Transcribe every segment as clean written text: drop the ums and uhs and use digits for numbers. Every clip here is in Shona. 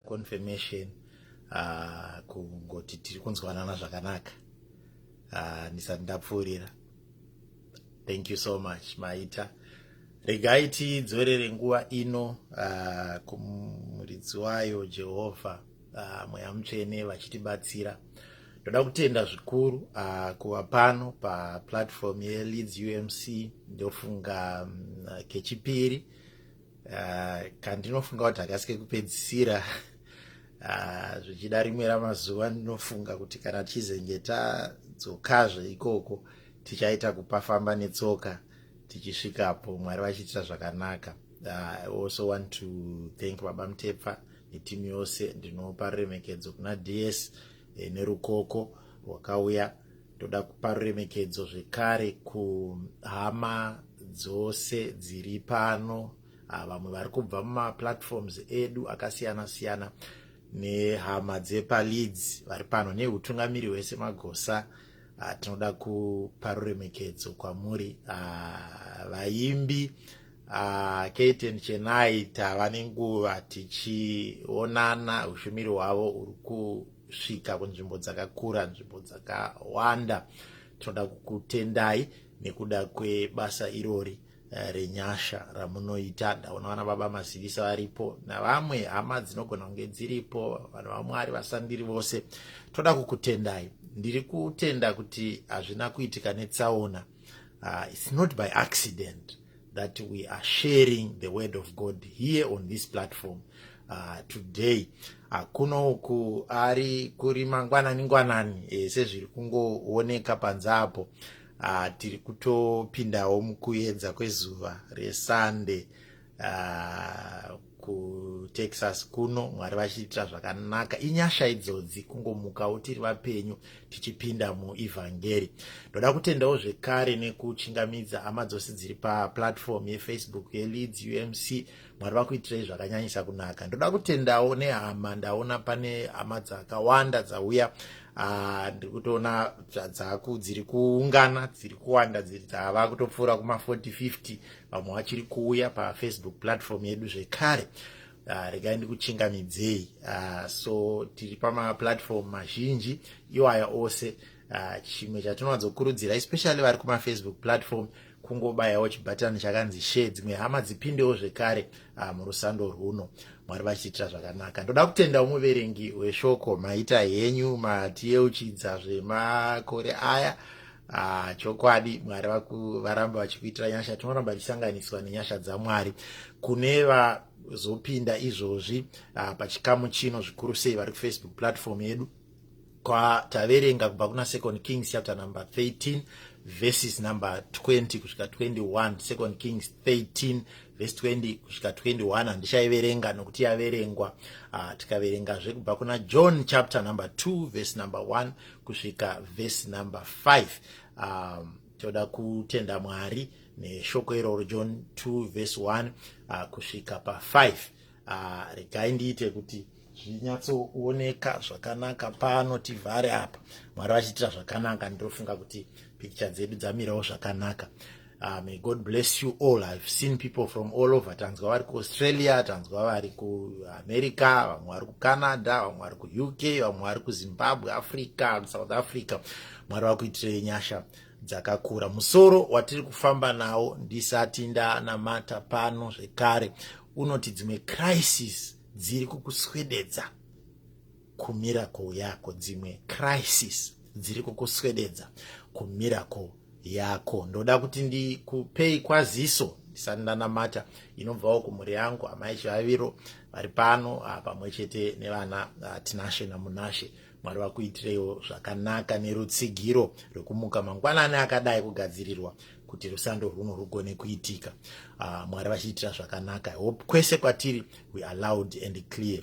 confirmation kungoti tiri kunzwanana zvakanaka ndisati ndapfuurira. Thank you so much Maita. Regai tidzorere nguva ino kumuridzi wayo Jehovha mweya mutsvene vachitibatsira. Ndoda kutenda zvikuru kuva pano paplatform yeLeeds UMC. Ndofunga kechipiri kandinofunga kuti hakasike kupedzisira zvichida rimwe ramazuva. Ndinofunga kuti kana tichizenge tadzokazve ikoko tichaita kupafamba netsoka tichisvikapo Mwari vachiita zvakanaka. I also want to thank Baba Mutepfa netimu yose. Ndinopa ruremekedzo kuna DS nerukoko rwakauya. Ndoda kupa ruremekedzo zvekare kuhama dzose dziri pano, vamwe vari kubva mumaplatforms edu akasiyana siyana, nehama dzepaLeeds vari pano, neutungamiri hwese Magosa. Tinoda kupa ruremekedzo kwamuri. Vaimbi Kate Chenai tava nenguva tichionana. Ushumiri hwavo uri kusvika kunzvimbo dzakakura, nzvimbo dzakawanda. Tinoda kukutendai nekuda kwebasa irori renyasha ramunoita. Ndaona vana baba Mazivisa varipo navamwe hama dzinogona kunge dziripo, vanhu vaMwari vasandiri vose. Toda kukutendai. Ndiri kutenda kuti hazvina kuitika netsaona. It's not by accident that we are sharing the word of God here on this platform today. Kuno uku ari kuri mangwanani sezviri kungooneka panze apo. Tiri kutopindawo mukuedza kwezuva reSunday kuTexas kuno. Mwari vachiita zvakanaka. Inyasha idzodzi kungomukawo tiri vapenyu tichipinda muevhangeri. Ndoda kutendawo zvekare nekuchingamidza hama dzose dziri paplatform yeFacebook yeLeeds UMC. Mwari vakuitirai zvakanyanyisa kunaka. Ndoda kutendawo nehama. Ndaona pane hama dzakawanda dzauya. Ndiri kutoona dziri kuungana, dziri kuwanda, dzava kutopfuura kuma40-50. Vamwe vachiri kuuya paFacebook platform yedu zvekare. Regai ndikuchingamidzei. So tiri pamaplatform mazhinji iwaya ose. Chimwe chatinowadzokurudzira especially vari kumaFacebook platform, kungobayawo chibhatani chakanzi share, dzimwe hama dzipindewo zvekare murusando rwuno. Mwari vachiitira zvakanaka. Ndoda kutendawo muverengi weshoko Maita henyu matiyeuchidza zvemakore aya. Chokwadi Mwari varamba vachikuitira nyasha. Tinoramba tichisanganiswa nenyasha dzaMwari. Kune vazopinda izvozvi pachikamu chino zvikuru sei vari kuFacebook platform yedu, taverenga kubva kuna 2 Kings chapter number 13 verses number 20 kusvika 21. 2 Kings 13 verse 20 kusvika 21 handichaiverenga nokuti yaverengwa. Tikaverengazve kubva kuna John chapter number 2 verse number 1 kusvika verse number 5. Toda kutenda Mwari neshoko iroro John 2 verse 1 kusvika pa5. Regai ndiite kuti zvinyatsooneka zvakanaka pano, tivhare apa. Mwari vachiitira zvakanaka. Ndinofunga kuti picture dzedu dzamirawo zvakanaka. May God bless you all. I've seen people from all over. Tanzwa vari kuAustralia, tanzwa vari kuAmerica, vamwe vari kuCanada, vamwe vari kuUK, vamwe vari kuZimbabwe, Africa, South Africa. Mwari vakuitirei nyasha dzakakura. Musoro watiri kufamba nawo ndisati ndanamata pano zvekare unoti dzimwe crisis dziri kukuswededza kumiracle yako. Dzimwe crisis dziri kukuswededza kumiracle yako. Ndoda kuti ndikupei kwaziso ndisati ndanamata inobvawo kumhuri yangu amai Chivaviro vari pano pamwe chete nevana Tinashe naMunashe. Mwari vakuitireiwo zvakanaka nerutsigiro rwekumuka mangwanani akadai kugadzirirwa kuti rusando rwuno rugone kuitika. Mwari vachiitira zvakanaka. Hope kwese kwatiri we are loud and clear.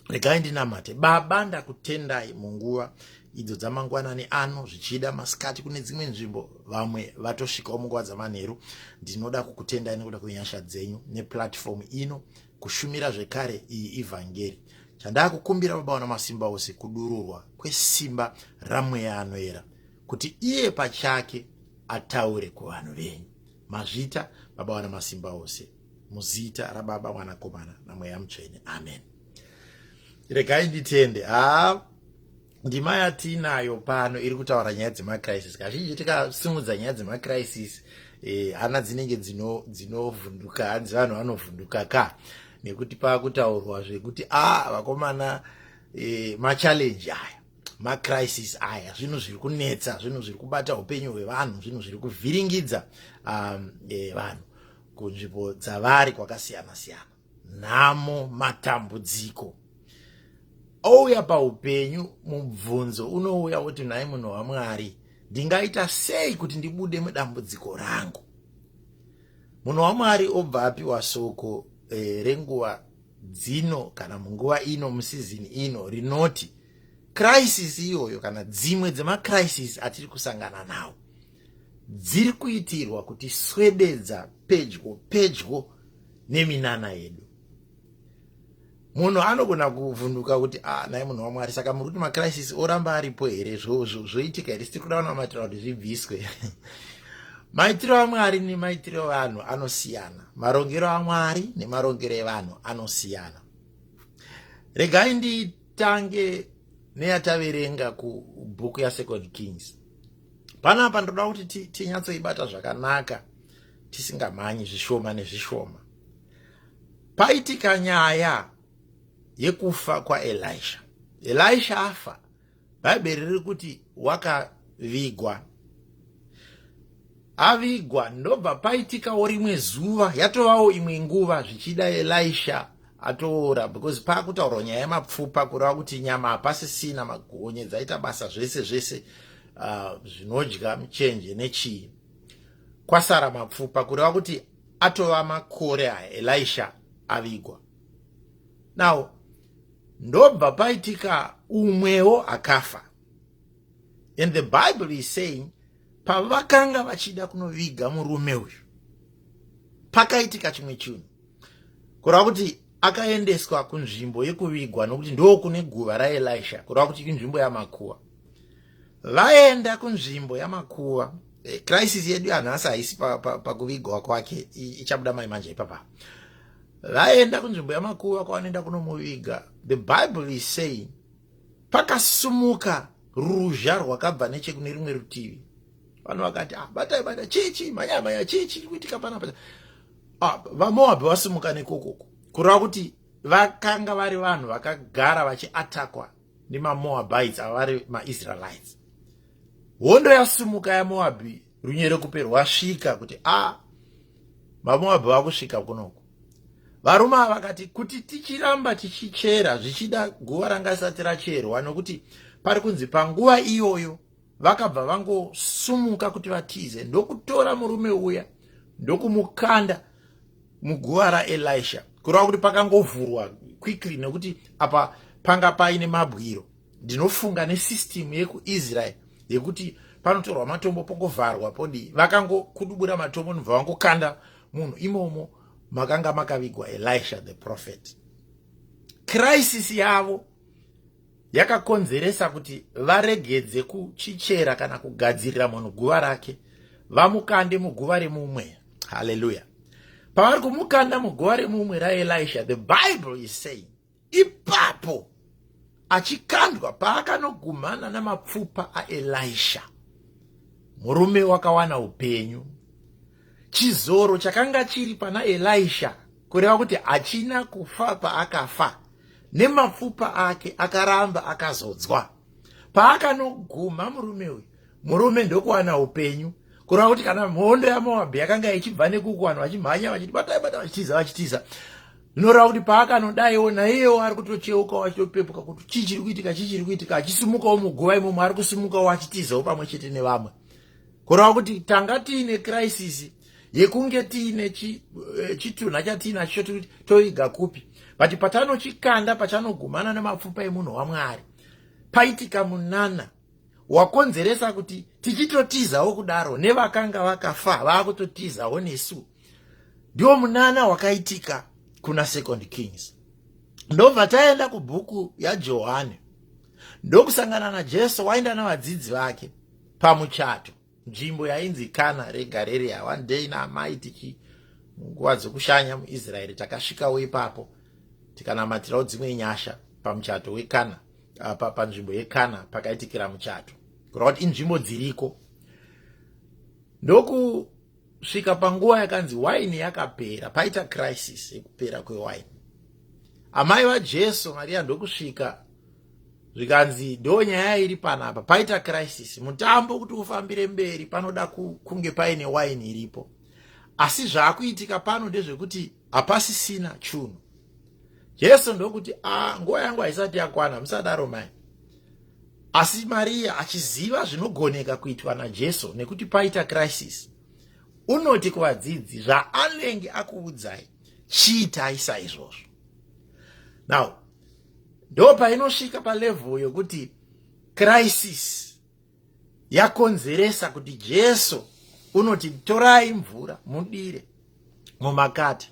Regai ndinamate. Baba, ndakutendai munguva idzo dzamangwanani ano, zvichida masikati kune dzimwe nzvimbo vamwe vatosvikawo munguva dzamanheru. Ndinoda kukutendai nekuda kwenyasha dzenyu neplatform ino kushumira zvekare iyi evhangeri. Chandakukumbira Baba wana masimba ose kudururwa kwesimba ramweya anoera, kuti iye pachake ataure kuvanhu venyu. Mazvita Baba wana masimba ose, muzita raBaba Mwanakomana naMweya Mutsvene. Amen. regai nditende ndima yatinayo pano iri kutaura nyaya dzemacrisis. Kazhinji tikasimudza nyaya dzemacrisis hana dzinenge dzinovhunduka, hanzi vanhu vanovhunduka ka nekuti pakutaurwa zvekuti vakomana machallenji aya, macrisis aya, zvinhu zviri kunetsa, zvinhu zviri kubata upenyu hwevanhu, zvinhu zviri kuvhiringidza vanhu kunzvimbo dzavari kwakasiyana siyana, nhamo, matambudziko ouya paupenyu. Mubvunzo unouya kuti nhai munhu waMwari, ndingaita sei kuti ndibude mudambudziko rangu? Munhu waMwari obva apiwa soko renguva dzino kana munguva ino, musizini ino, rinoti crisis iyoyo kana dzimwe dzemacrisis atiri kusangana nawo dziri kuitirwa kuti swededza pedyo neminana yedu. Munhu anogona kuvhunduka kuti nhai munhu waMwari, saka muri kuti macrisis oramba aripo here? Zvoitika here? Sitiri kuda kunamatira kuti zvibviswe. Maitiro aMwari nemaitiro evanhu anosiyana, marongero aMwari nemarongero evanhu anosiyana. Regai nditange neyataverenga kubhuku ya2 Kings. Panapa ndoda kuti tinyatsoibata zvakanaka, tisingamhanyi zvishoma nezvishoma. Paitika nyaya yekufa kwaElisha. Elisha afa, bhaibheri riri kuti wakavigwa. Avigwa ndobva paitikawo rimwe zuva, yatovawo imwe nguva zvichida Elisha atoora, because pakutaurwa nyaya yemapfupa, kureva kuti nyama hapasisina, magonye dzaita basa zvese zvinodya muchenje nechii, kwasara mapfupa, kureva kuti atova makore aya Elisha avigwa. Now ndobva paitika umwewo akafa, and the Bible is saying pavakanga vachida kunoviga murume uyu pakaitika chimwe chinhu, kureva kuti akaendeswa kunzvimbo yekuvigwa, nokuti ndo kune guva raElisha, kureva kuti kunzvimbo yamakuva. Vaenda kunzvimbo yamakuva. Crisis yedu yanhasi haisi pakuvigwa kwake, ichabuda mai manje ipapa. Vaenda kunzvimbo yamakuva kwavanoenda kunomuviga. The Bible is saying pakasumuka ruzha rwakabva nechekune rimwe rutivi. Vanhu vakati bata chichi manya chichi kuitika panapa. VaMoabhu vasumuka nekokoko, kureva kuti vakanga vari vanhu vakagara vachiatakwa nemaMoabites avari maIsraelites. Hondo yasumuka yaMoabhu, runyere kupe rwasvika kuti vaMoabhu vakusvika kunoku. Varume ava vakati kuti tichiramba tichichera zvichida guva rangasati racherwa, nokuti pari kunzi panguva iyoyo vakabva vangosumuka kuti vatize, ndokutora murume uya ndokumukanda muguva raElisha, kureva kuti pakangovhurwa quickly, nekuti apa panga paine mabwiro. Ndinofunga nesystem yekuIsrael yekuti panotorwa matombo pongovharwa podi, vakangokudubura matombo nobva vangokanda munhu imomo makanga makavigwa Elisha the prophet. Crisis yavo yakakonzeresa kuti varegedze kuchichera kana kugadzirira munhu guva rake, vamukande muguva remumwe. Hallelujah. Pavari kumukanda muguva remumwe raElisha, the Bible is saying ipapo achikandwa paakanogumana namapfupa aElisha, murume wakawana upenyu. Chizoro chakanga chiri pana Elisha, kureva kuti hachina kufa paakafa, nemapfupa ake akaramba akazodzwa. Paakanoguma murume uyu, murume ndokuwana upenyu, kureva kuti kana mhondo yaMoabhu yakanga ichibva nekuku, vanhu vachimhanya vachiti bata vachitiza, zvinoreva kuti paakanodaiwo naiyewo ari kutocheuka achitopepuka kuti chichiri kuitika, achisumukawo muguva imomo, ari kusumukawo achitizawo pamwe chete nevamwe. Kureva kuti tanga tiine crisis yekunge tiine chitunha chatiinacho toiga kupi, but patanochikanda, pachanogumana nemapfupa emunhu waMwari, paitika munana wakonzeresa kuti tichitotizawo kudaro nevakanga vakafa vakutotizawo nesu. Ndio munana wakaitika kuna 2 Kings. Ndobva taenda kubhuku yaJohani, ndokusangana naJesu waenda navadzidzi vake pamuchato, nzvimbo yainzi Kana reGarirea. One day naamai munguva dzokushanya muIsraeri takasvikawo ipapo tikanamatirawo dzimwe nyasha. pamuchato wekana, panzvimbo yekana pakaitikira muchato, kureva kuti inzvimbo dziriko. Ndokusvika panguva yakanzi waini yakapera, paita crisis yekupera kwewaini. Amai vaJesu Maria ndokusvika zvikanzi ndo nyaya iri panapa, paita crisis, mutambo kuti ufambire mberi panoda kunge paine waini iripo. Asi zvaakuitika pano ndezvekuti hapasisina chunhu. Jesu ndokuti nguva yangu haisati yakwana, musadaro mai. Asi Maria achiziva zvinogoneka kuitwa naJesu nekuti paita crisis, unoti kuvadzidzi zvaanenge akuudzai chiitai saizvozvo. Now, ndo painosvika palevel yokuti crisis yakonzeresa kuti Jesu unoti torai mvura mudire mumakate.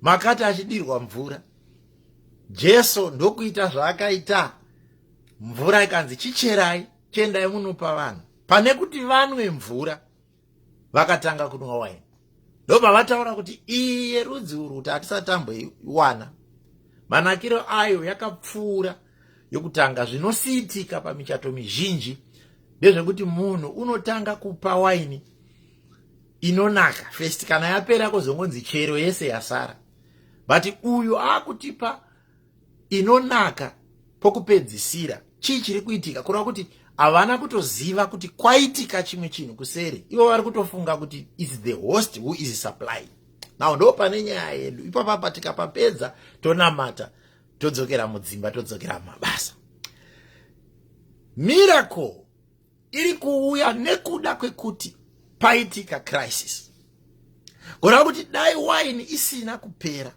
Makate achidirwa mvura, Jesu ndokuita zvaakaita, mvura ikanzi chicherai chendai munopa vanhu. Pane kuti vanwe mvura, vakatanga kunwa waini. Ndo pavataura kuti iyi yerudzi urwu kuti hatisatamboiwana. Manakiro ayo yakapfuura yokutanga. Zvinosiitika pamichato mizhinji ndezvekuti munhu unotanga kupa waini inonaka first, kana yapera kozongonzi chero yese yasara. But uyu akutipa inonaka pokupedzisira. Chii chiri kuitika? Kureva kuti havana kutoziva kuti kwaitika chimwe chinhu kuseri. Ivo vari kutofunga kuti is the host who is supplying. Now ndo pane nyaya yedu. Ipapa tikapapedza tonamata, todzokera mudzimba, todzokera mabasa. Miracle iri kuuya nekuda kwekuti paitika crisis. Kureva kuti dai waini isina kupera,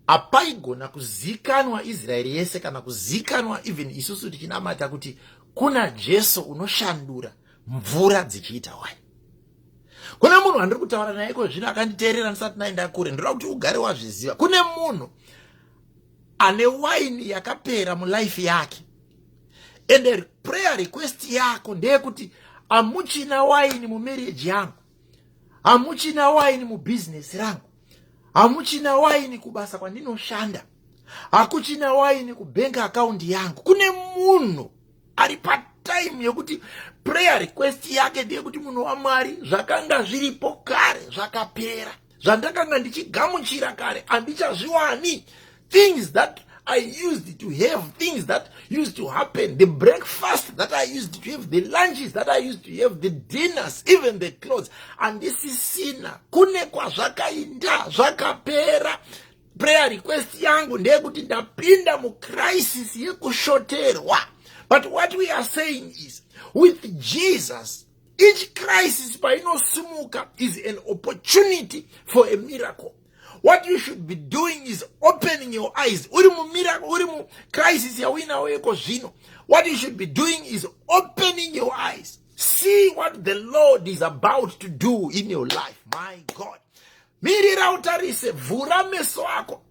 hapaigona kuzikanwa Israeri yese kana kuzikanwa even isusu tichinamata kuti kuna Jesu unoshandura mvura dzichiita waini. Kune munhu andiri kutaura naye zvino akanditeerera ndisati naenda kure, ndinoda kuti ugare wazviziva. Kune munhu ane waini yakapera mulife yake, and prayer request yako ndeyekuti hamuchina waini mumarriage yangu, hamuchina waini mubusiness rangu, hamuchina waini kubasa kwandinoshanda, hakuchina waini kubank account yangu. Kune munhu ari patime yokuti prayer request yake ndeyekuti munhu waMwari, zvakanga zviripo kare zvakapera, zvandakanga ndichigamuchira kare handichazviwani. Things that I used to have, things that used to happen, the breakfast that I used to have, the lunches that I used to have, the dinners, even the clothes, handisisina. Kune kwazvakainda zvakapera. Prayer request yangu ndeyekuti ndapinda mucrisis yekushoterwa. But what we are saying is, with Jesus, each crisis painosumuka is an opportunity for a miracle. What you should be doing is opening your eyes. Uri mu miracle, uri mu crisis ya wina weko zvino. What you should be doing is opening your eyes. See what the Lord is about to do in your life. My God. Mirira utarise, vhura meso ako.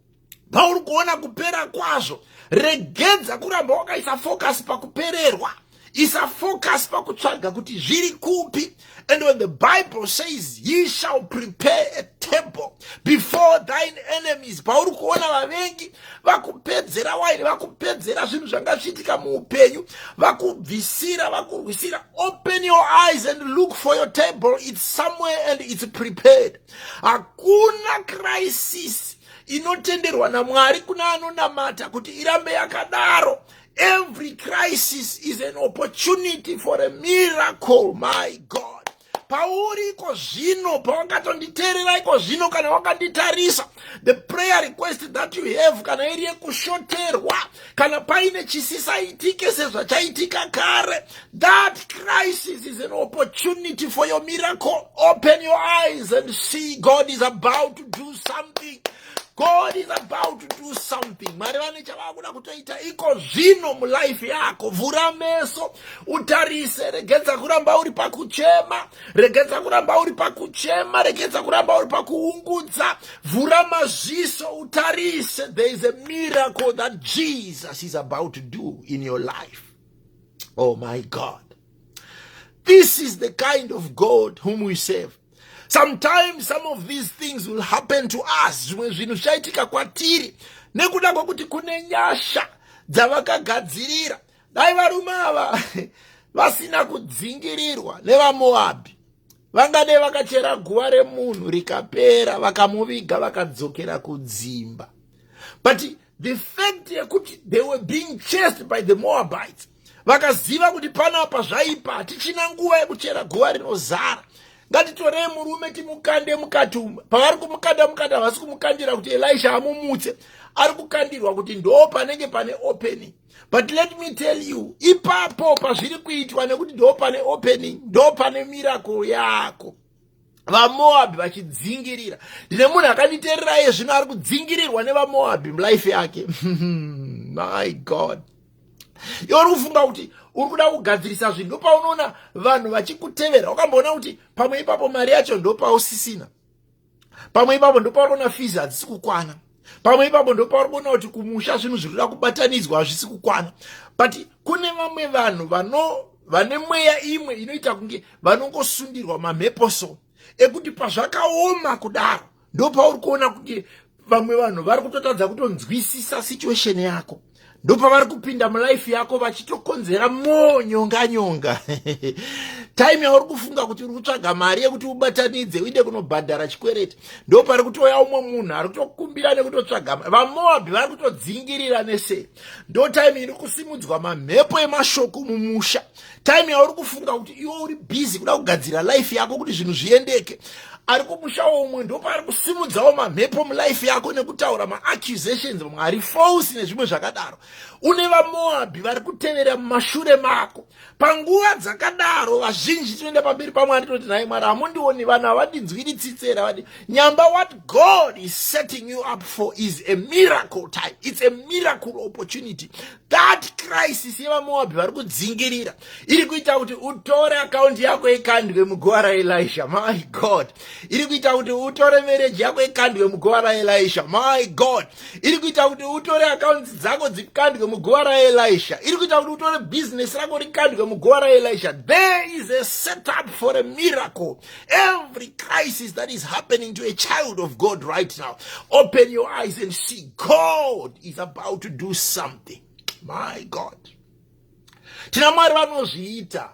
Pauri kuona kupera kwazvo. Regedza kuramba wakaisa focus pakupererwa. Isa focus pakutsvaga kuti zviri kupi. And when the Bible says, ye shall prepare a table before thine enemies, pauri kuona vavengi vakupedzera waini, vakupedzera zvinhu zvangasvitika muupenyu, vakurwisira, open your eyes and look for your table. It's somewhere and it's prepared. Hakuna crisis inotenderwa naMwari kuna anonamata kuti irambe yakadaro. Every crisis is an opportunity for a miracle, my God. Pauri iko zvino, pawakatonditeerera iko zvino kana wakanditarisa, the prayer request that you have, kana iri yekushoterwa, kana paine chisisaitike sezvachaitika kare, that crisis is an opportunity for your miracle. Open your eyes and see God is about to do something. God is about to do something. Mwari vane chavakuda kutoita iko zvino mulife yako. Vhura meso, utarise, regedza kuramba uri pakuchema, regedza kuramba uri pakuchema, regedza kuramba uri pakuungudza. Vhura mazviso, utarise. There is a miracle that Jesus is about to do in your life. Oh my God. This is the kind of God whom we serve. Sometimes some of these things will happen to us. Zvimwe zvinhu zvaitika kwatiri nekuda kwekuti kune nyasha dzavakagadzirira. Dai varume ava vasina kudzingirirwa nevaMoabhi, vangade vakachera guva remunhu rikapera, vakamuviga vakadzokera kudzimba. But the fact yekuti they were being chased by the Moabites, vakaziva kuti panapa zvaipa, hatichina nguva yekuchera guva rinozara, ngatitorei murume timukande mukati umu. Pavari kumukanda mukati, havasi kumukandira kuti Elisha amumutse, ari kukandirwa kuti ndo panenge pane opening. But let me tell you, ipapo pazviri kuitwa nekuti ndo pane opening, ndo pane miracle yako. VaMoabhi vachidzingirira. Ndine munhu akanditeerera iye zvino ari kudzingirirwa nevaMoabhi mulife yake. My God. Iwe uri kufunga kuti uri kuda kugadzirisa zvinhu, ndopaunoona vanhu vachikutevera. Wakamboona kuti pamwe ipapo mari yacho ndopausisina, pamwe ipapo ndopaunoona fizi hadzisi kukwana, pamwe ipapo ndopauri kuona kuti kumusha zvinhu zviri kuda kubatanidzwa hazvisi kukwana. But kune vamwe vanhu vane mweya imwe inoita kunge vanongosundirwa mamheposo ekuti pazvakaoma kudaro ndopauri kuona kuti vamwe vanhu vari kutotadza kutonzwisisa situation yako, ndopavari kupinda mulife yako vachitokonzera nyonga. Time yauri kufunga kuti uri kutsvaga mari yekuti ubatanidze uinde kunobhadhara chikwereti, ndopari kutoya umwe munhu ari kutokumbira nekutotsvaga. VaMoabhi vari kutodzingirira nese. Ndo time iri kusimudzwa mamhepo emashoko mumusha. Time yauri kufunga kuti iwe uri busy kuda kugadzira life yako kuti zvinhu zviendeke, ari kumusha umwe ndopari kusimudzawo mamhepo mulife yako nekutaura maaccusations, mwari false nezvimwe zvakadaro. Une vaMoabhi vari kutevera mumashure mako. Panguva dzakadaro vazhinji tinoenda pamberi paMwari tinoti, nhai Mwari, hamundioni vanhu havandinzwiri tsitsera, vadi nyamba. What God is setting you up for is a miracle time. It's a miracle opportunity. That crisis yevaMoabhi vari kudzingirira iri kuita kuti utore akaunti yako ikandwe muguva raElisha. My God. Iri kuita kuti utore marriage yako ikandwe muguva raElisha. My God. Iri kuita kuti utore akaunti dzako dzikandwe muguva raElisha. Iri kuita kuti utore business rako rikandwe muguva raElisha. There is a setup for a miracle. Every crisis that is happening to a child of God right now, open your eyes and see God is about to do something. My God. Tina Mwari vanozviita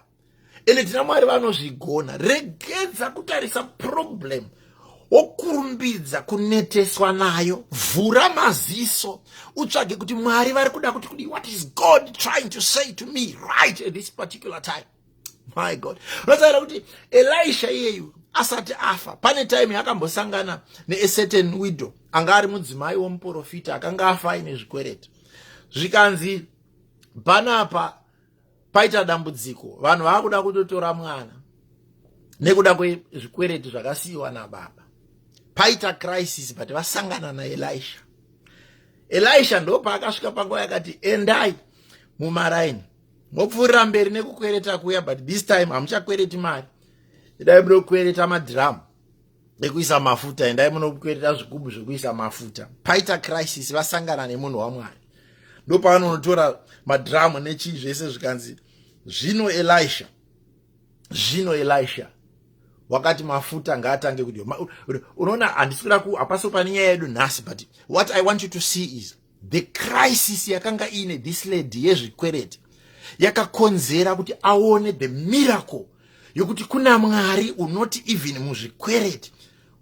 ende tina Mwari vanozvigona. Regedza kutarisa problem wokurumbidza kuneteswa nayo. Vhura maziso utsvage kuti Mwari vari kuda kuti what is God trying to say to me right at this particular time. My God. Unotaura kuti Elisha iyeyu asati afa, pane time yakambosangana ne certain widow anga ari mudzimai womuprofita akanga afa aine zvikwereti. Zvikanzi panapa paita dambudziko, vanhu vakuda kutotora mwana nekuda kwezvikwereti zvakasiyiwa nababa. Paita crisis, but vasangana naElisha. Elisha ndopa akasvika panguva yakati, endai mumaraini mopfuurira mberi nekukwereta kuya, but this time hamuchakwereti mari, endai munokwereta madhiramu ekuisa mafuta, endai munokwereta zvigubhu zvekuisa mafuta. Paita crisis, vasangana nemunhu waMwari. Ndopavanotora madhiramu nechii zvese zvikanzi zvino Elisha wakati mafuta ngaatange kudiwa. Unoona handisi kuda hapaso pane nyaya yedu nhasi, but what I want you to see is the crisis yakanga ine this lady yezvikwereti yakakonzera kuti aone the miracle yokuti kuna Mwari unoti even muzvikwereti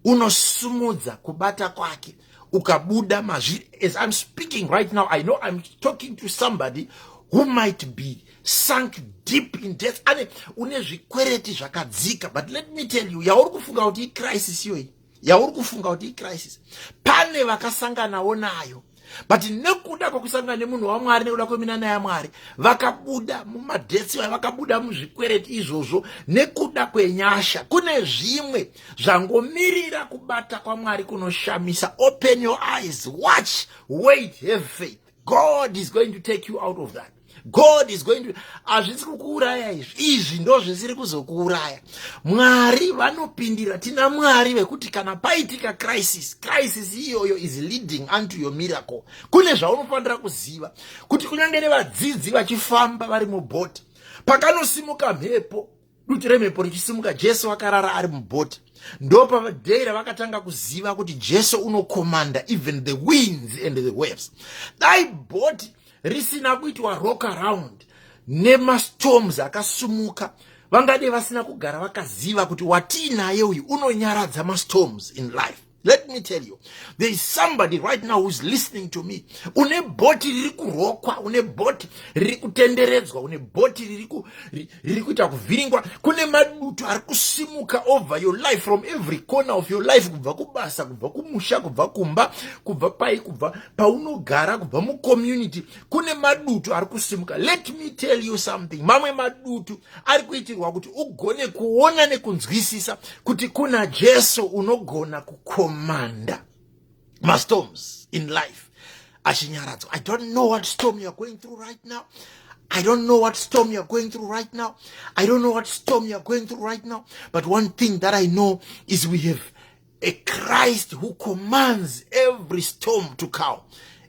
unosumudza kubata kwake ukabuda mazviri. As I'm speaking right now, I know I'm talking to somebody who might be sunk deep in death, ane une zvikwereti zvakadzika. But let me tell you, yauri kufunga kuti crisis yoyi, yauri kufunga kuti crisis, pane vakasanganawo nayo, but nekuda kwekusangana nemunhu waMwari, nekuda kweminana yaMwari, vakabuda mumadhetsi, vakabuda muzvikwereti izvozvo nekuda kwenyasha. Kune zvimwe zvangomirira kubata kwaMwari kunoshamisa. Open your eyes, watch, wait, have faith. God is going to take you out of that. God is going to, hazvisi kukuuraya izvi ndo zvisiri kuzokuuraya. Mwari vanopindira. Tina Mwari vekuti kana paitika crisis iyoyo is leading unto your miracle. Kune zvaunofanira kuziva kuti kunyange nevadzidzi vachifamba vari mubhoti, pakanosimuka mhepo, dutu remhepo richisimuka, Jesu akarara ari mubhoti, ndopa day ravakatanga kuziva kuti Jesu unokomanda even the winds and the waves. Dai boti risina kuitwa rock around nemastorms akasumuka, vangade vasina kugara vakaziva kuti watinaye uyu unonyaradza mastorms in life. Let me tell you, there is somebody right now who's listening to me. Une boti riri kurokwa, une boti riri kutenderedzwa, une boti riri kuita kuvhiringwa, kune madutu ari kusimuka over your life from every corner of your life, kubva kubasa, kubva kumusha, kubva kumba, kubva pai, kubva paunogara, kubva mu community, kune madutu ari kusimuka. Let me tell you something. Mamwe madutu ari kuitirwa kuti ugone kuona nekunzwisisa kuti kuna Jesu unogona kukomanda my storms in life. Ashinyaradzo. I don't know what storm you're going through right now. I don't know what storm you're going through right now. I don't know what storm you're going through right now. But one thing that I know is we have a Christ who commands every storm to calm.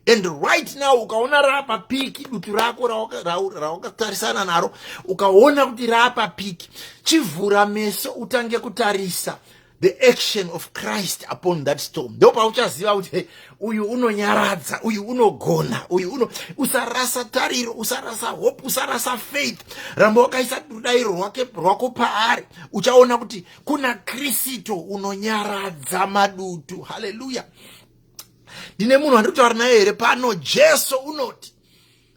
And right now, ukaona rapa piki, dutu rako rawakatarisana naro, ukaona kuti rapa piki, chivura meso utange kutarisa the action of Christ upon that storm. Ndopa uchaziva kuti uyu unonyaradza, uyu unogona, usarasa tariro, usarasa hope, usarasa faith. Ramba wakaisa dudairo rwako paari, uchaona kuti kuna Kristo unonyaradza madutu. Hallelujah. Ndine munhu andikutaura naye here pano, Jesu unoti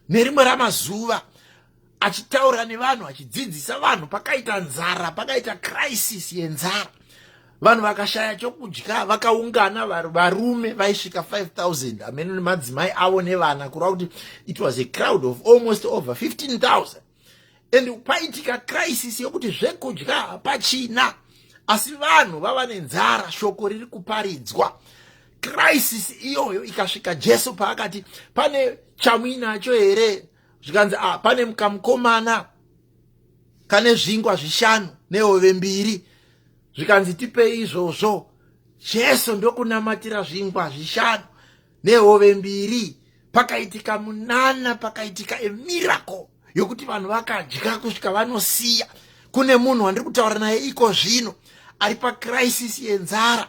nerimwe ramazuva achitaura nevanhu, achidzidzisa vanhu, pakaita nzara, pakaita crisis yenzara, vanhu vakashaya chokudya, vakaungana varume vaisvika 5,000, amene nemadzimai avo nevana, kureva kuti it was a crowd of almost over 15,000. And paitika crisis yokuti zvekudya hapachina, asi vanhu vava nenzara, shoko riri kuparidzwa. Crisis iyoyo ikasvika Jesu paakati pane chamuinacho here, zvikanzi pane mukomana kane zvingwa 5 nehove 2, zvikanzi tipei izvozvo. Jesu ndokunamatira zvingwa 5 nehove 2, pakaitika munana, pakaitika a miracle yokuti vanhu vakadya kusvika vanosiya. Kune munhu wandiri kutaura naye iko zvino ari pacrisis yenzara.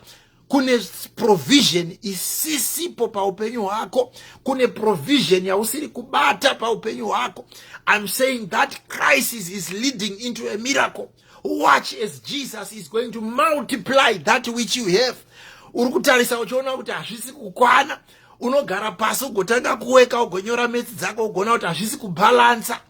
Kune provision isisipo paupenyu hwako, kune provision yausiri kubata paupenyu hwako. I'm saying that crisis is leading into a miracle. Watch as Jesus is going to multiply that which you have. Uri kutarisa uchiona kuti hazvisi kukwana, unogara pasi ugotanga kuweka, ugonyora metsi dzako, ugona kuti hazvisi kubalansa,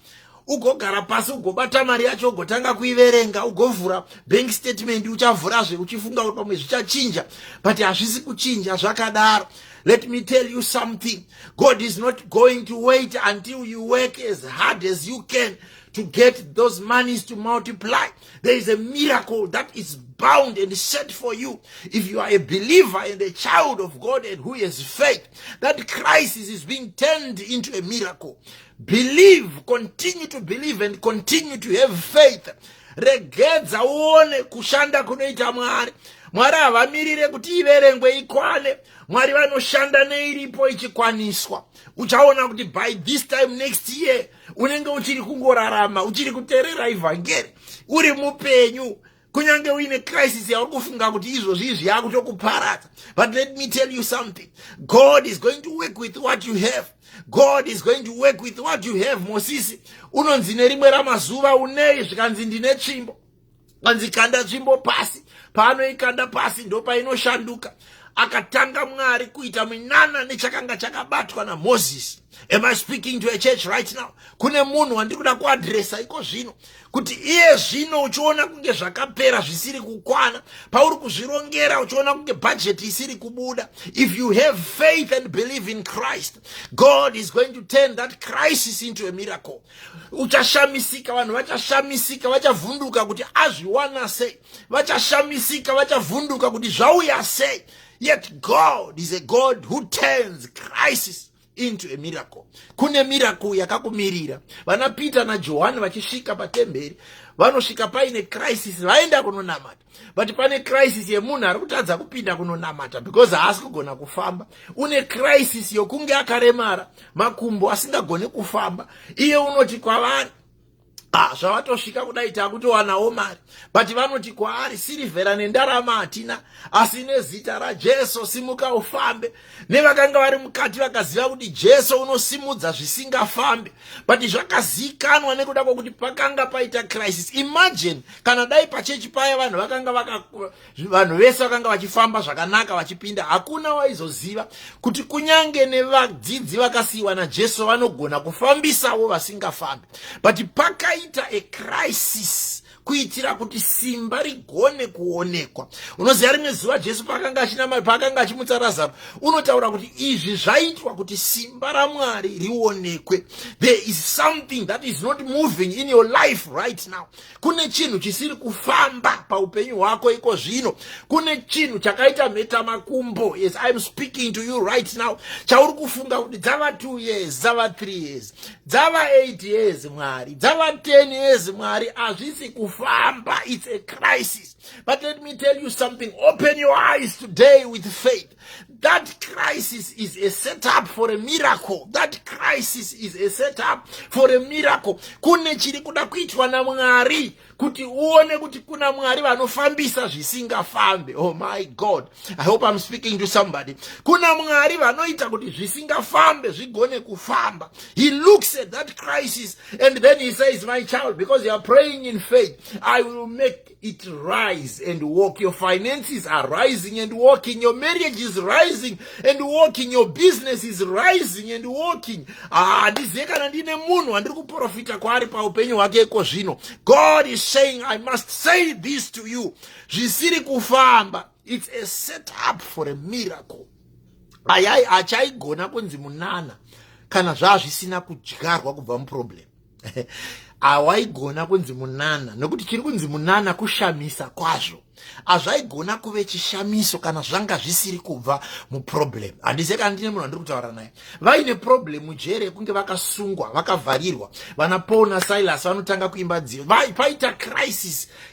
ugogara pasi ugobata mari yacho, ugotanga kuiverenga, ugovhura bank statement, uchavhurazve uchifunga kuti pamwe zvichachinja, but hazvisi kuchinja zvakadaro. Let me tell you something. God is not going to wait until you work as hard as you can to get those monies to multiply. There is a miracle that is bound and set for you. If you are a believer and a child of God and who has faith, that crisis is being turned into a miracle. Believe, continue to believe and continue to have faith. Regedza uone kushanda kunoita Mwari. Mwari havamirire kuti iverengwe ikwane. Mwari vanoshanda neiripo ichikwaniswa. Uchaona kuti by this time next year unenge uchiri kungorarama, uchiri kuteerera evhangeri, uri mupenyu. Kunyange uine crisis yauri kufunga kuti izvozvi yakutokuparadza. But let me tell you something. God is going to work with what you have. God is going to work with what you have. Mosisi, unonzi nerimwe ramazuva unei zvikanzi ndine tsvimbo. Kanzi kanda tsvimbo pasi. Paanoikanda pasi ndo painoshanduka. Akatanga Mwari kuita minana nechakanga chakabatwa na Moses. Am I speaking to a church right now? Kune munhu wandikuda kuadresa iko zvino kuti iye zvino uchiona kunge zvakapera zvisiri kukwana, pauri kuzvirongera uchiona kunge budget isiri kubuda. If you have faith and believe in Christ, God is going to turn that crisis into a miracle. Uchashamisika, vanhu vachashamisika, vachavhunduka kuti azviwana sei, vachashamisika, vachavhunduka kuti zvauya sei. Yet God is a God who turns crisis into a miracle. Kune miracle yakakumirira. Vana Peter na Johani vachisvika patemberi, vanosvika paine crisis, vaenda kunonamata. But pane crisis yemunhu ari kutadza kupinda kunonamata because haasi kugona kufamba. Une crisis yokunge akaremara, makumbo asingagone kufamba. Iye unoti kwavari, Zvavatosvika kudai takutowanawo mari, but vanoti kwaari sirivhera nendarama hatina, asi nezita raJesu simuka ufambe. Nevakanga vari mukati vakaziva kuti Jesu unosimudza zvisingafambe, but zvakazikanwa nekuda kwokuti pakanga paita crisis. Imagine kana dai pachechi paya vanhu vese vakanga vachifamba zvakanaka vachipinda, hakuna waizoziva kuti kunyange nevadzidzi vakasiyiwa naJesu vanogona kufambisawo vasingafambi. But pakaita a crisis kuitira kuti simba rigone kuonekwa. Unoziva rimwe zuva Jesu pakanga achimutsa Lazaro, unotaura kuti izvi zvaitwa kuti simba raMwari rionekwe. There is something that is not moving in your life right now. Kune chinhu chisiri kufamba paupenyu hwako iko zvino. Kune chinhu chakaita mhetamakumbo. Yes, I am speaking to you right now. Chauri kufunga kuti dzava 2 years, dzava 3 years, dzava 8 years Mwari, dzava 10 years Mwari, hazvisi kufamba. It's a crisis. But let me tell you something. Open your eyes today with faith. That crisis is a setup for a miracle. That crisis is a setup for a miracle. Kune chiri kuda kuitwa naMwari kuti uone kuti kuna Mwari vanofambisa zvisingafambe. Oh my God. I hope I'm speaking to somebody. Kuna Mwari vanoita kuti zvisingafambe zvigone kufamba. He looks at that crisis and then he says, my child, because you are praying in faith, I will make it rise and walk. Your finances are rising and walking. Your marriage is rising and walking. Your business is rising and walking. Ndizekana ndine munhu andiri kuprofita kwaari paupenyu hwake iko zvino. God is saying, I must say this to you. Zvisiri kufamba. It's a setup for a miracle. Achaigona kunzi munana kana zvazvisina kudyarwa kubva muproblem. Awaigona kunzi munana nokuti chiri kunzi munana kushamisa kwazvo. Azvaigona kuve chishamiso kana zvanga zvisiri kubva muproblem. Handizeka ndine munhu andiri kutaura naye vaine problem mujere kunge vakasungwa vakavharirwa. Vana Paul naSilas vanotanga kuimba nziyo, paita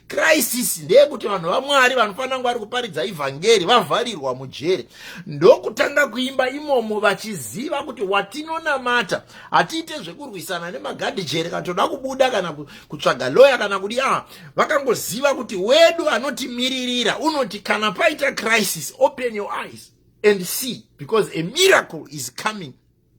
crisis ndeyekuti vanhu vaMwari vanofanira kunge vari kuparidza ivhangeri vavharirwa mujere. Ndokutanga kuimba imomo vachiziva kuti watinonamata hatiite zvekurwisana nemagadhijeri kana toda kubuda kana kutsvaga loya kana kudi. Vakangoziva kuti wedu anotimiririra unoti kana paita crisis, open your eyes and see, because a miracle is coming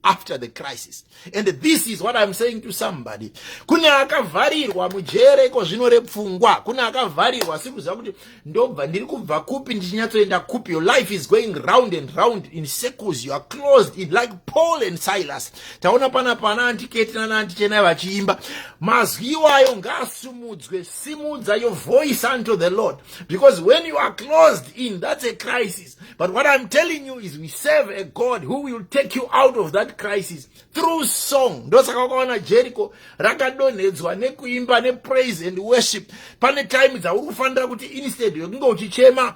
after the crisis. And this is what I'm saying to somebody. Kune akavharirwa mujere iko zvino repfungwa. Kune akavharirwa sikuziva kuti ndobva ndiri kubva kupi ndichinyatsoenda kupi. Your life is going round and round in circles. You are closed in like Paul and Silas. Taona pana antiketi na antichena vachiimba. Mazwi iwayo ngaasumudzwe. Simudza your voice unto the Lord. Because when you are closed in, that's a crisis. But what I'm telling you is we serve a God who will take you out of that crisis through song. Ndosaka wakaona Jericho rakadonhedzwa nekuimba nepraise and worship. Pane time dzauri kufanira kuti instead yokunge uchichema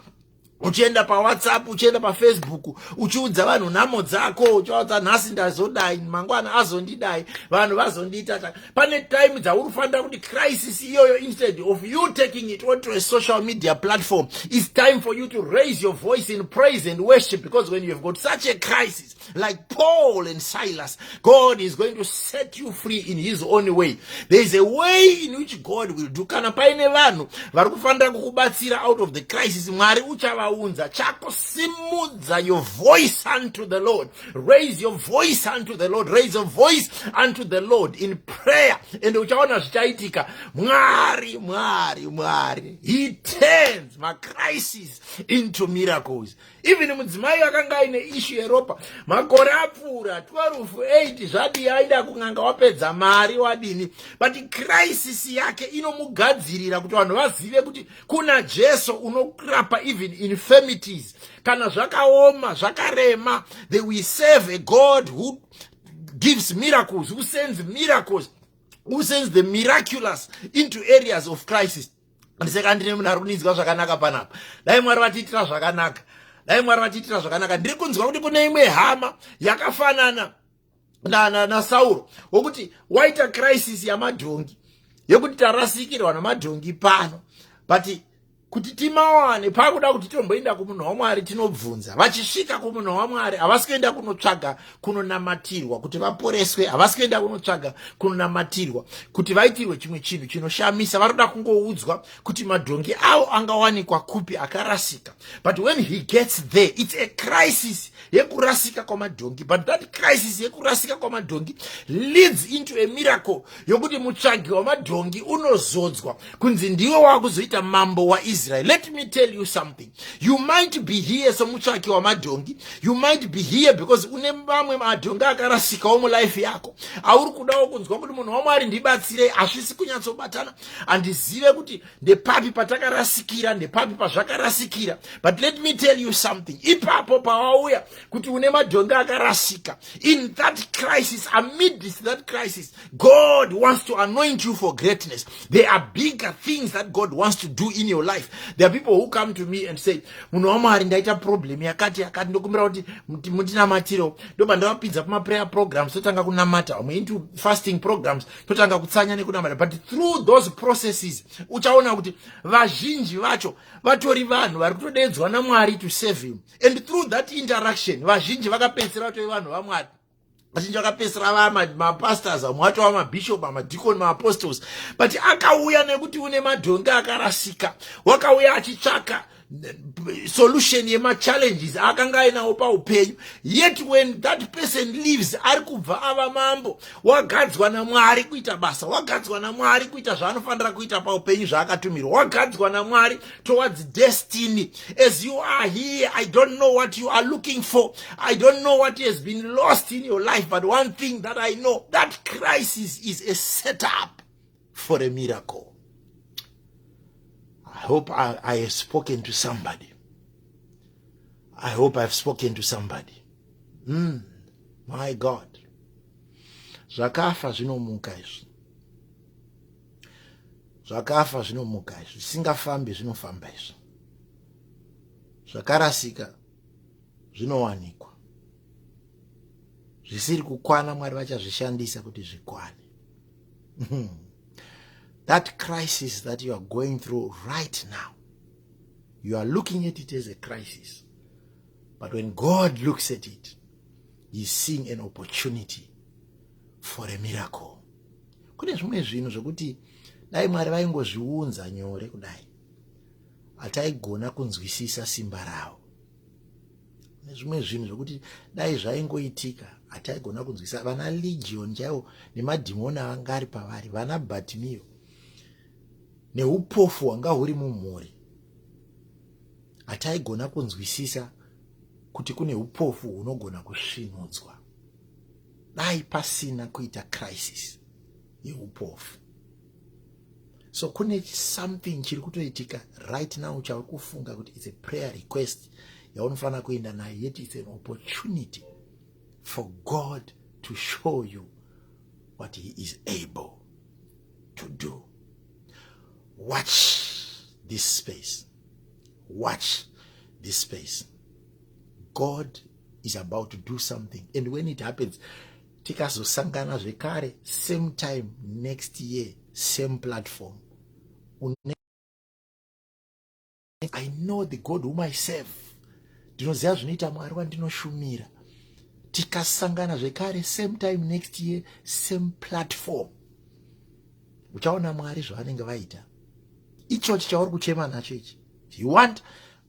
uchienda paWhatsApp, uchienda paFacebook, uchiudza vanhu nhamo dzako, uchiudza nhasi ndazodai, mangwana azondidai, vanhu vazondita. Pane time dzauri kufanira kuti crisis iyoyo, instead of you taking it onto a social media platform, it's time for you to raise your voice in praise and worship, because when you have got such a crisis like Paul and Silas, God is going to set you free in his own way. There is a way in which God will do. Kana paine vanhu vari kufanira kukubatsira out of the crisis, Mwari uchavaunza. Chako simudza your voice unto the Lord. Raise your voice unto the Lord. Raise your voice unto the Lord in prayer. And uchaona zvichaitika. Mwari. He turns my crisis into miracles. Even mudzimai akanga aine issue yeropa makore apfuura 12-8 zvadi aida kunganga wapedza mari wadini, but crisis yake inomugadzirira kuti vanhu vazive kuti kuna Jesu unorapa even infirmities. Kana zvakaoma zvakarema, that we serve a God who gives miracles, who sends miracles, who sends the miraculous into areas of crisis. Ndiseka ndine munhu ari kuninzwa zvakanaka panapa. Dai Mwari vatiitira zvakanaka. Ndiri kunzwa kuti kune imwe hama yakafanana na Sauro wokuti waita crisis yamadhongi, yekuti tarasikirwa namadhongi pano, but kuti timawane pakuda kuti tomboenda kumunhu waMwari tinobvunza. Vachisvika kumunhu waMwari havasi kuenda kunotsvaga kunonamatirwa kuti vaporeswe, havasi kuenda kunotsvaga kunonamatirwa kuti vaitirwe chimwe chinhu chinoshamisa. Varoda kungoudzwa kuti madhongi avo angawanikwa kupi akarasika. But when he gets there, it's a crisis yekurasika kwamadhongi. But that crisis yekurasika kwamadhongi leads into a miracle yokuti mutsvagi wamadhongi unozodzwa kunzi ndiwe wakuzoita mambo waIsrael. Let me tell you something. You might be here somutsvaki wamadhongi. You might be here because une vamwe madhongi akarasikawo mulife yako. Auri kudawo kunzwa kuti munhu waMwari ndibatsire, hazvisi kunyatsobatana handizive kuti ndepapi patakarasikira, ndepapi pazvakarasikira. But let me tell you something. Ipapo pawauya kuti une madhongi akarasika, in that crisis, amidst that crisis, God wants to anoint you for greatness. There are bigger things that God wants to do in your life. There are people who come to me and say, munhu waMwari ndaita problem yakati ndokumbira kuti mutinamatiro. Ndoba ndavapidza kuma prayer programs totanga kunamata, vamwe into fasting programs totanga kutsanya nekunamata. But through those processes uchaona kuti vazhinji vacho vatori vanhu vari kutodedzwa naMwari to save him. And through that interaction vazhinji vakapedzisira vatori vanhu vaMwari. Vazhinji vakapedzisira vamapastors, vamwe vacho vamabishop, vamadikoni, maapostles. But akauya nekuti une madhongi akarasika, wakauya achitsvaka solution yema-challenges akanga ainawo paupenyu. Yet when that person leaves, ari kubva ava mambo, wagadzwa naMwari kuita basa, wagadzwa naMwari kuita zvaanofanira kuita paupenyu zvaakatumirwa, wagadzwa naMwari towards destiny. As you are here, I don't know what you are looking for, I don't know what has been lost in your life, but one thing that I know, that crisis is a setup for a miracle. I hope I have spoken to somebody. I hope I've spoken to somebody. My God. Zvakafa zvinomuka izvi. Zvakafa zvinomuka izvi. Zvisingafambi zvinofamba izvi. Zvakarasika zvinowanikwa. Zvisiri kukwana Mwari vachazvishandisa kuti zvikwane. That crisis that you are going through right now, you are looking at it as a crisis. But when God looks at it, he's seeing an opportunity for a miracle. Kune zvimwe zvinhu zvokuti dai Mwari vaingozviunza nyore kudai, hataigona kunzwisisa simba ravo. Kune zvimwe zvinhu zvokuti dai zvaingoitika, hataigona kunzwisisa. Vana Legion chaivo nemadhimoni anga ari pavari, vana Bhatimio, neupofu hwanga huri mumhuri, hataigona kunzwisisa kuti kune upofu hunogona kusvinudzwa dai pasina kuita crisis yeupofu. So kune something chiri kutoitika right now chauri kufunga kuti it's a prayer request yaunofanira kuenda nayo, yet it's an opportunity for God to show you what he is able to do. Watch this space. Watch this space. God is about to do something. And when it happens, tikazosangana zvekare, same time next year, same platform. I know the God whom I serve. Ndinoziva zvinoita Mwari wandinoshumira. Tikasangana zvekare, same time next year, same platform. Uchaona Mwari zvavanenge vaita. Ichochi chauri kuchema nacho ichi. If you want,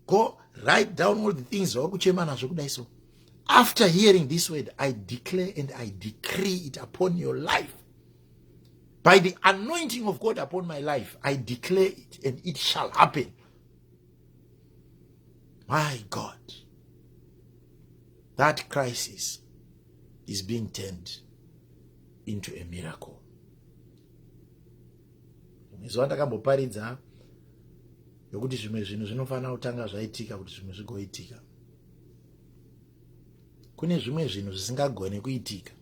go write down all the things zvauri kuchema nazvo kudai so. After hearing this word, I declare and I decree it upon your life. By the anointing of God upon my life, I declare it and it shall happen. My God, that crisis is being turned into a miracle. Izvo ndakamboparidza yokuti zvimwe zvinhu zvinofanira kutanga zvaitika kuti zvimwe zvigoitika. Kune zvimwe zvinhu zvisingagone kuitika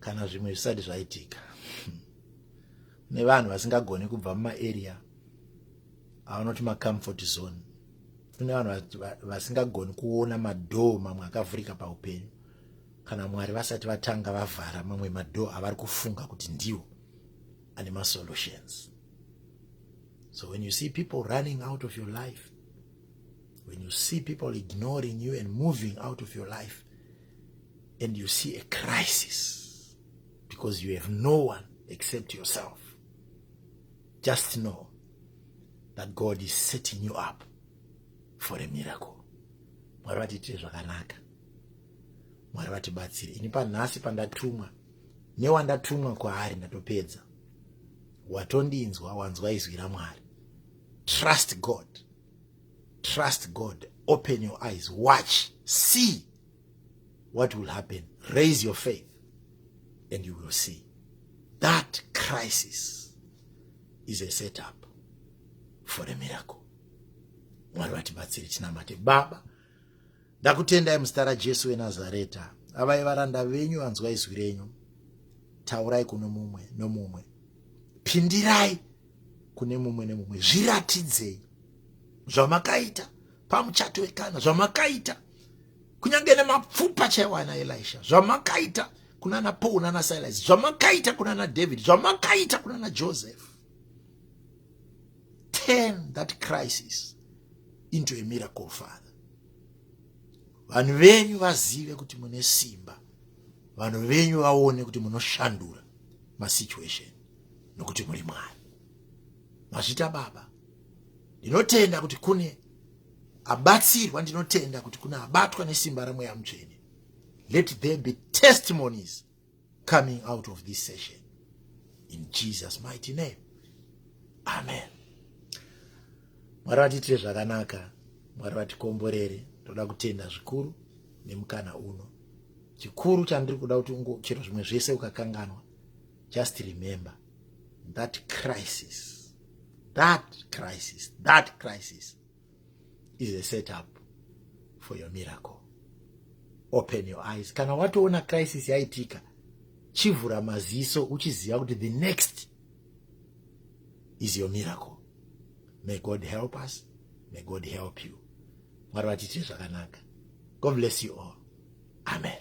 kana zvimwe zvisati zvaitika. Kune vanhu vasingagone kubva mumaarea avanoti macomfort zone. Kune vanhu vasingagone kuona madhoo mamwe akavhurika paupenyu kana Mwari vasati vatanga vavhara mamwe madhoo avari kufunga kuti ndiwo ane masolutions. So when you see people running out of your life, when you see people ignoring you and moving out of your life, and you see a crisis because you have no one except yourself, just know that God is setting you up for a miracle. Mwari vatitire zvakanaka. Mwari vatibatsire. Ini panhasi pandatumwa newandatumwa kwaari ndatopedza. Watondinzwa wanzwa izwi raMwari. Trust God. Trust God. Open your eyes. Watch. See what will happen. Raise your faith and you will see. That crisis is a setup for a miracle. Mwari vatibatsire. Tinamate. Baba, ndakutendai muzita raJesu weNazareta. Avai varanda venyu vanzwa izwi renyu. Taurai kuno mumwe nomumwe. Pindirai kune mumwe nemumwe. Zviratidzei zvamakaita pamuchato wekana, zvamakaita kunyange nemapfupa chaiwo ana Elisha, zvamakaita kunana Paul nana Silas, zvamakaita kunana David, zvamakaita kunana Joseph. Turn that crisis into a miracle, Father. Vanhu venyu vazive kuti mune simba. Vanhu venyu vaone kuti munoshandura masituation nokuti muri Mwari. Mazvita Baba, ndinotenda kuti kune abatsirwa, ndinotenda kuti kuna abatwa nesimba raMweya Mutsvene. Let there be testimonies coming out of this session. In Jesus' mighty name. Amen. Mwari vatitire zvakanaka. Mwari vatikomborere. Toda kutenda zvikuru nemukana uno. Chikuru chandiri kuda kuti chero zvimwe zvese ukakanganwa. Just remember that crisis is a setup for your miracle. Open your eyes. Kana watoona crisis yaitika, chivhura maziso uchiziva kuti the next is your miracle. May God help us. May God help you. Mwari vatitire zvakanaka. God bless you all. Amen.